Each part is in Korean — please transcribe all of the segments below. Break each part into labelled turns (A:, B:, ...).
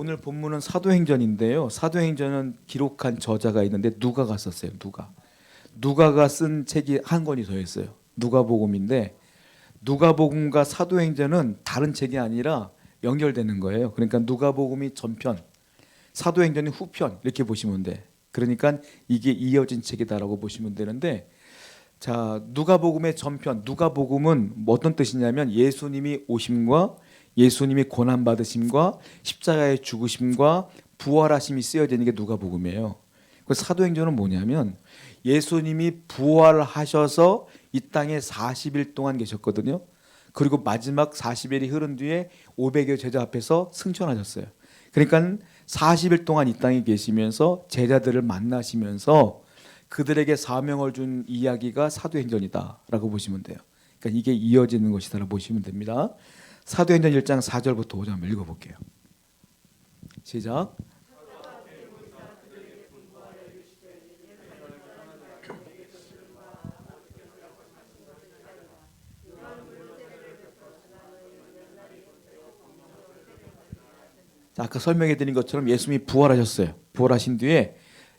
A: 오늘 본문은 사도행전인데요. 사도행전은 기록한 저자가 있는데 누가가 썼어요. 누가가 쓴 책이 한 권이 더 있어요. 누가복음인데 누가복음과 사도행전은 다른 책이 아니라 연결되는 거예요. 그러니까 누가복음이 전편, 사도행전이 후편 이렇게 보시면 돼. 그러니까 이게 이어진 책이다라고 보시면 되는데, 자, 누가복음의 전편, 누가복음은 어떤 뜻이냐면 예수님이 오심과 예수님이 고난 받으심과 십자가의 죽으심과 부활하심이 쓰여지는 게 누가복음이에요. 그 사도행전은 뭐냐면 예수님이 부활하셔서 이 땅에 40일 동안 계셨거든요. 그리고 마지막 40일이 흐른 뒤에 500여 제자 앞에서 승천하셨어요. 그러니까 40일 동안 이 땅에 계시면서 제자들을 만나시면서 그들에게 사명을 준 이야기가 사도행전이다라고 보시면 돼요. 그러니까 이게 이어지는 것이다라고 보시면 됩니다. 사도행전 1장 4절부터 5절 한번 읽어볼게요. 시작. 자, 아까 설명해드린 것처럼 예수님이 부활하셨어요. 부활하신 뒤에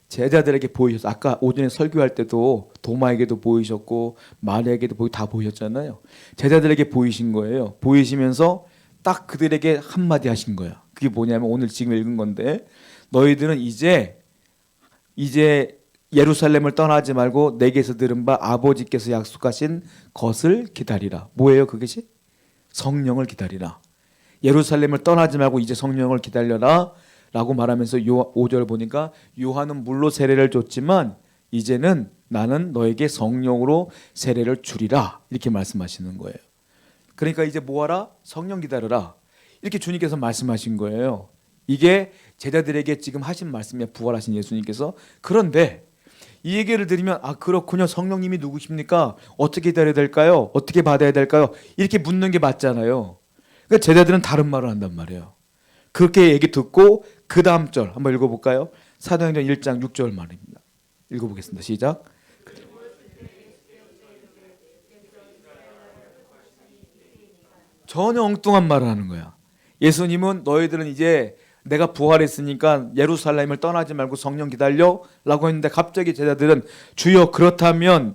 A: 제자들에게 보이셨어요. 아까 오전에 설교할 때도 도마에게도 보이셨고 마리아에게도 다 보이셨잖아요. 제자들에게 보이신 거예요. 보이시면서 딱 그들에게 한마디 하신 거야. 그게 뭐냐면 오늘 지금 읽은 건데, 너희들은 이제 예루살렘을 떠나지 말고 내게서 들은 바 아버지께서 약속하신 것을 기다리라. 뭐예요 그것이? 성령을 기다리라. 예루살렘을 떠나지 말고 이제 성령을 기다려라 라고 말하면서 5절 보니까 요한은 물로 세례를 줬지만 이제는 나는 너에게 성령으로 세례를 주리라 이렇게 말씀하시는 거예요. 그러니까 이제 뭐하라? 성령 기다려라 이렇게 주님께서 말씀하신 거예요. 이게 제자들에게 지금 하신 말씀이야, 부활하신 예수님께서. 그런데 이 얘기를 들으면 아 그렇군요, 성령님이 누구십니까? 어떻게 기다려야 될까요? 어떻게 받아야 될까요? 이렇게 묻는 게 맞잖아요. 그러니까 제자들은 다른 말을 한단 말이에요. 그렇게 얘기 듣고 그 다음 절 한번 읽어볼까요? 사도행전 1장 6절 말입니다. 읽어보겠습니다. 시작. 전혀 엉뚱한 말을 하는 거야. 예수님은 너희들은 이제 내가 부활했으니까 예루살렘을 떠나지 말고 성령 기다려 라고 했는데 갑자기 제자들은 주여 그렇다면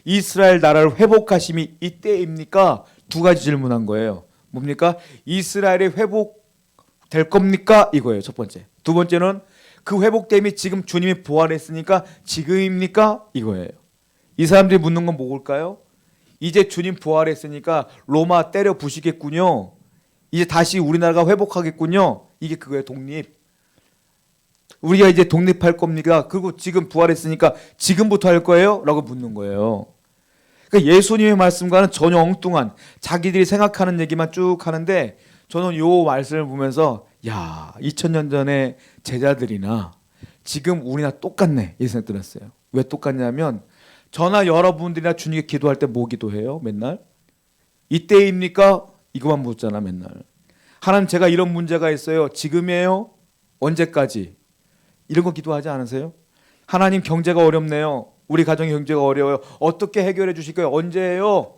A: 이스라엘 나라를 회복하심이 이때입니까? 두 가지 질문한 거예요. 뭡니까? 이스라엘이 회복될 겁니까? 이거예요. 첫 번째. 두 번째는 그 회복됨이 지금 주님이 부활했으니까 지금입니까? 이거예요. 이 사람들이 묻는 건 뭘까요? 이제 주님 부활했으니까 로마 때려 부시겠군요. 이제 다시 우리나라가 회복하겠군요. 이게 그거예요. 독립. 우리가 이제 독립할 겁니까? 그리고 지금 부활했으니까 지금부터 할 거예요? 라고 묻는 거예요. 그러니까 예수님의 말씀과는 전혀 엉뚱한 자기들이 생각하는 얘기만 쭉 하는데, 저는 요 말씀을 보면서 야 2000년 전에 제자들이나 지금 우리나 똑같네 이 생각 들었어요. 왜 똑같냐면 저나 여러분들이나 주님께 기도할 때 뭐 기도해요? 맨날 이때입니까? 이거만 묻잖아 맨날. 하나님 제가 이런 문제가 있어요. 지금이에요? 언제까지? 이런 거 기도하지 않으세요? 하나님 경제가 어렵네요. 우리 가정의 경제가 어려워요. 어떻게 해결해 주실 거예요? 언제예요?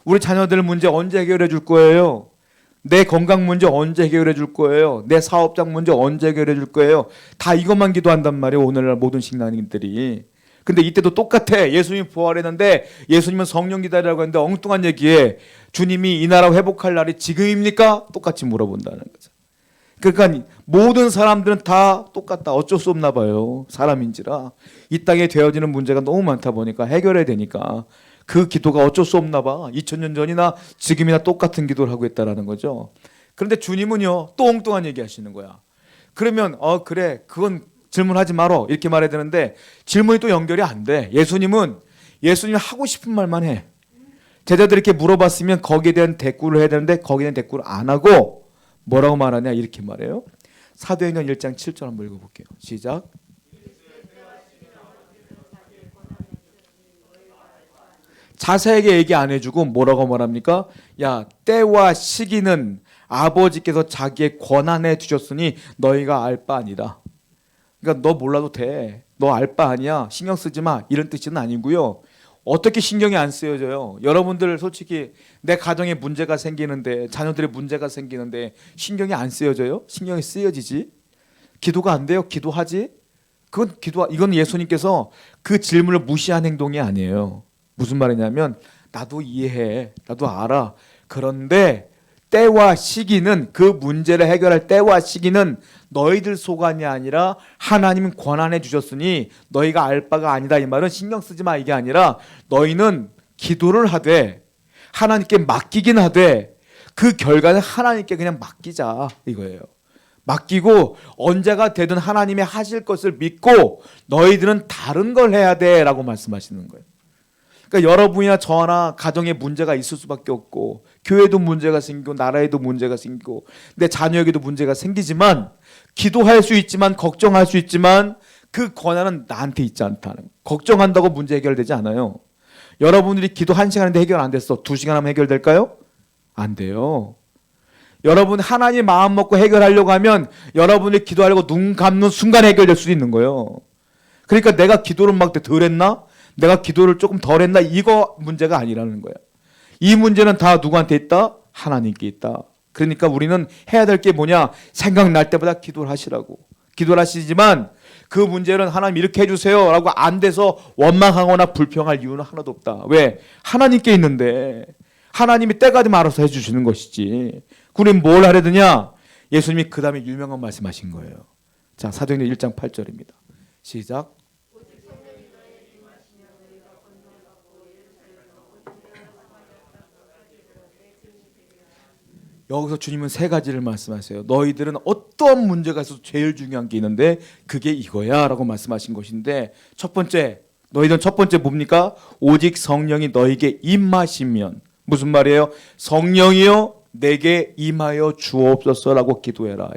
A: 우리 자녀들 문제 언제 해결해 줄 거예요? 내 건강 문제 언제 해결해 줄 거예요? 내 사업장 문제 언제 해결해 줄 거예요? 다 이것만 기도한단 말이에요. 오늘날 모든 신앙인들이. 근데 이때도 똑같아. 예수님이 부활했는데 예수님은 성령 기다리라고 했는데 엉뚱한 얘기에 주님이 이 나라 회복할 날이 지금입니까? 똑같이 물어본다는 거죠. 그러니까 모든 사람들은 다 똑같다. 어쩔 수 없나 봐요. 사람인지라. 이 땅에 되어지는 문제가 너무 많다 보니까 해결해야 되니까 그 기도가 어쩔 수 없나 봐. 2000년 전이나 지금이나 똑같은 기도를 하고 있다라는 거죠. 그런데 주님은요 또 엉뚱한 얘기 하시는 거야. 그러면 그래 그건 질문하지 말어 이렇게 말해야 되는데 질문이 또 연결이 안 돼. 예수님이 하고 싶은 말만 해. 제자들이 이렇게 물어봤으면 거기에 대한 대꾸를 해야 되는데 거기에 대한 대꾸를 안 하고 뭐라고 말하냐 이렇게 말해요. 사도행전 1장 7절 한번 읽어볼게요. 시작. 자세하게 얘기 안 해주고 뭐라고 말합니까? 야 때와 시기는 아버지께서 자기의 권한에 주셨으니 너희가 알 바 아니라. 그러니까 너 몰라도 돼. 너 알 바 아니야. 신경 쓰지 마. 이런 뜻은 아니고요. 어떻게 신경이 안 쓰여져요? 여러분들 솔직히 내 가정에 문제가 생기는데, 자녀들의 문제가 생기는데 신경이 안 쓰여져요? 신경이 쓰여지지? 기도가 안 돼요? 기도하지? 이건 예수님께서 그 질문을 무시한 행동이 아니에요. 무슨 말이냐면, 나도 이해해, 나도 알아. 그런데 때와 시기는, 그 문제를 해결할 때와 시기는 너희들 소관이 아니라 하나님은 권한해 주셨으니 너희가 알 바가 아니다. 이 말은 신경 쓰지 마, 이게 아니라 너희는 기도를 하되 하나님께 맡기긴 하되 그 결과는 하나님께 그냥 맡기자, 이거예요. 맡기고 언제가 되든 하나님이 하실 것을 믿고 너희들은 다른 걸 해야 돼 라고 말씀하시는 거예요. 그러니까 여러분이나 저나 가정에 문제가 있을 수밖에 없고, 교회도 문제가 생기고, 나라에도 문제가 생기고, 내 자녀에게도 문제가 생기지만, 기도할 수 있지만, 걱정할 수 있지만 그 권한은 나한테 있지 않다는 거예요. 걱정한다고 문제 해결되지 않아요. 여러분들이 기도 1시간인데 해결 안 됐어. 2시간 하면 해결될까요? 안 돼요. 여러분 하나님 마음 먹고 해결하려고 하면 여러분이 기도하려고 눈 감는 순간 해결될 수도 있는 거예요. 그러니까 내가 기도를 막 덜 했나? 내가 기도를 조금 덜 했나? 이거 문제가 아니라는 거예요. 이 문제는 다 누구한테 있다? 하나님께 있다. 그러니까 우리는 해야 될 게 뭐냐? 생각날 때마다 기도를 하시라고. 기도를 하시지만 그 문제는 하나님 이렇게 해주세요 라고 안 돼서 원망하거나 불평할 이유는 하나도 없다. 왜? 하나님께 있는데 하나님이 때가 되면 알아서 해주시는 것이지. 우리는 뭘 하려 드냐? 예수님이 그 다음에 유명한 말씀하신 거예요. 자, 사도행전 1장 8절입니다. 시작. 여기서 주님은 3가지를 말씀하세요. 너희들은 어떤 문제가 있어도 제일 중요한 게 있는데 그게 이거야 라고 말씀하신 것인데, 첫 번째, 너희들은 첫 번째 뭡니까? 오직 성령이 너희에게 임하시면. 무슨 말이에요? 성령이여 내게 임하여 주옵소서 라고 기도해라.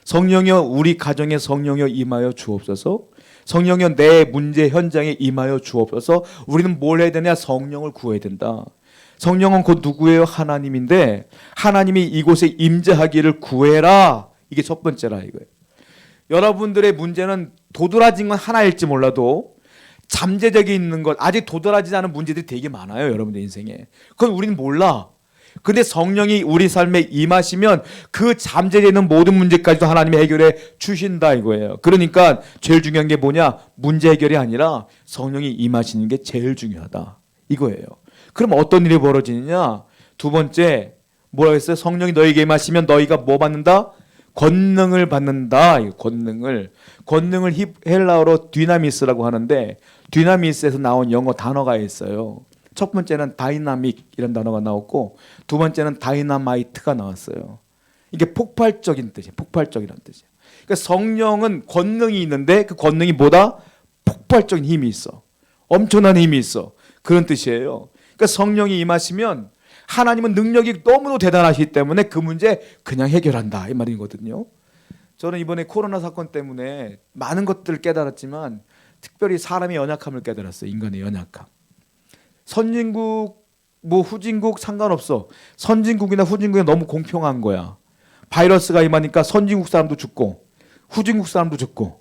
A: 성령이여 우리 가정에 성령이여 임하여 주옵소서. 성령이여 내 문제 현장에 임하여 주옵소서. 우리는 뭘 해야 되냐? 성령을 구해야 된다. 성령은 곧 누구예요? 하나님인데 하나님이 이곳에 임재하기를 구해라. 이게 첫 번째라 이거예요. 여러분들의 문제는 도드라진 건 하나일지 몰라도 잠재적이 있는 것, 아직 도드라지지 않은 문제들이 되게 많아요. 여러분들 인생에. 그건 우리는 몰라. 근데 성령이 우리 삶에 임하시면 그 잠재되어 있는 모든 문제까지도 하나님이 해결해 주신다 이거예요. 그러니까 제일 중요한 게 뭐냐? 문제 해결이 아니라 성령이 임하시는 게 제일 중요하다 이거예요. 그럼 어떤 일이 벌어지느냐? 두 번째, 뭐라고 했어요? 성령이 너희에게 임하시면 너희가 뭐 받는다? 권능을 받는다. 권능을 헬라어로 디나미스라고 하는데, 디나미스에서 나온 영어 단어가 있어요. 첫 번째는 다이나믹 이런 단어가 나왔고, 두 번째는 다이나마이트가 나왔어요. 이게 폭발적인 뜻이에요. 폭발적이라는 뜻이에요. 그러니까 성령은 권능이 있는데 그 권능이 뭐다? 폭발적인 힘이 있어. 엄청난 힘이 있어. 그런 뜻이에요. 그러니까 성령이 임하시면 하나님은 능력이 너무도 대단하시기 때문에 그 문제 그냥 해결한다 이 말이거든요. 저는 이번에 코로나 사건 때문에 많은 것들을 깨달았지만 특별히 사람의 연약함을 깨달았어요. 인간의 연약함. 선진국 뭐 후진국 상관없어. 선진국이나 후진국이 너무 공평한 거야. 바이러스가 임하니까 선진국 사람도 죽고 후진국 사람도 죽고,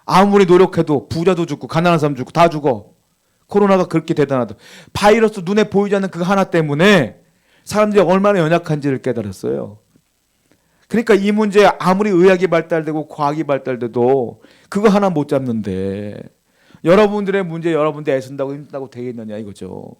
A: 아무리 노력해도 부자도 죽고 가난한 사람 죽고 다 죽어. 코로나가 그렇게 대단하다. 바이러스 눈에 보이지 않는 그 하나 때문에 사람들이 얼마나 연약한지를 깨달았어요. 그러니까 이 문제 아무리 의학이 발달되고 과학이 발달돼도 그거 하나 못 잡는데 여러분들의 문제 여러분들 애쓴다고 힘든다고 되겠느냐 이거죠.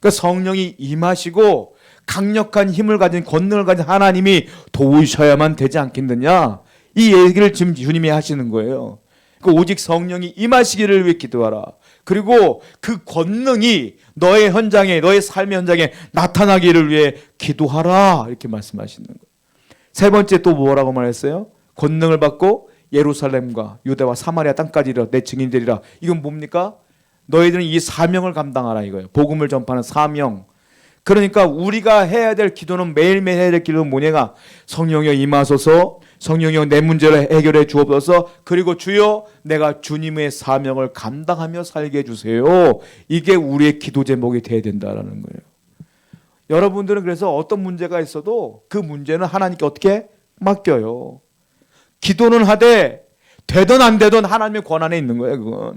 A: 그러니까 성령이 임하시고 강력한 힘을 가진 권능을 가진 하나님이 도우셔야만 되지 않겠느냐, 이 얘기를 지금 주님이 하시는 거예요. 그러니까 오직 성령이 임하시기를 위해 기도하라. 그리고 그 권능이 너의 현장에, 너의 삶의 현장에 나타나기를 위해 기도하라 이렇게 말씀하시는 거예요. 세 번째 또 뭐라고 말했어요? 권능을 받고 예루살렘과 유대와 사마리아 땅까지 이르러 내 증인 되리라. 이건 뭡니까? 너희들은 이 사명을 감당하라 이거예요. 복음을 전파하는 사명. 그러니까 우리가 해야 될 기도는, 매일매일 해야 될 기도는 뭐냐가, 성령이여 임하소서, 성령이여 내 문제를 해결해 주옵소서, 그리고 주여 내가 주님의 사명을 감당하며 살게 해주세요. 이게 우리의 기도 제목이 돼야 된다는 거예요. 여러분들은 그래서 어떤 문제가 있어도 그 문제는 하나님께 어떻게 맡겨요. 기도는 하되 되든 안 되든 하나님의 권한에 있는 거예요.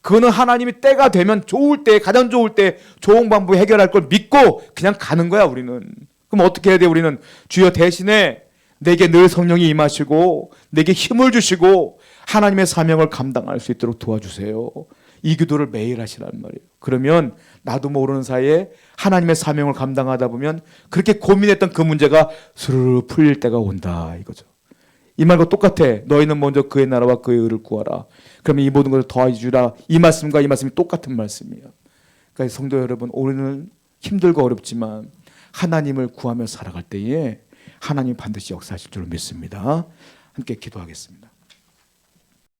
A: 그거는 하나님이 때가 되면 좋을 때, 가장 좋을 때 좋은 방법을 해결할 걸 믿고 그냥 가는 거야 우리는. 그럼 어떻게 해야 돼? 우리는 주여 대신에 내게 늘 성령이 임하시고 내게 힘을 주시고 하나님의 사명을 감당할 수 있도록 도와주세요. 이 기도를 매일 하시란 말이에요. 그러면 나도 모르는 사이에 하나님의 사명을 감당하다 보면 그렇게 고민했던 그 문제가 스르르 풀릴 때가 온다 이거죠. 이 말과 똑같아. 너희는 먼저 그의 나라와 그의 의를 구하라. 그러면 이 모든 것을 더해 주라. 이 말씀과 이 말씀이 똑같은 말씀이에요. 그러니까 성도 여러분, 우리는 힘들고 어렵지만 하나님을 구하며 살아갈 때에 하나님 반드시 역사하실 줄 믿습니다. 함께 기도하겠습니다.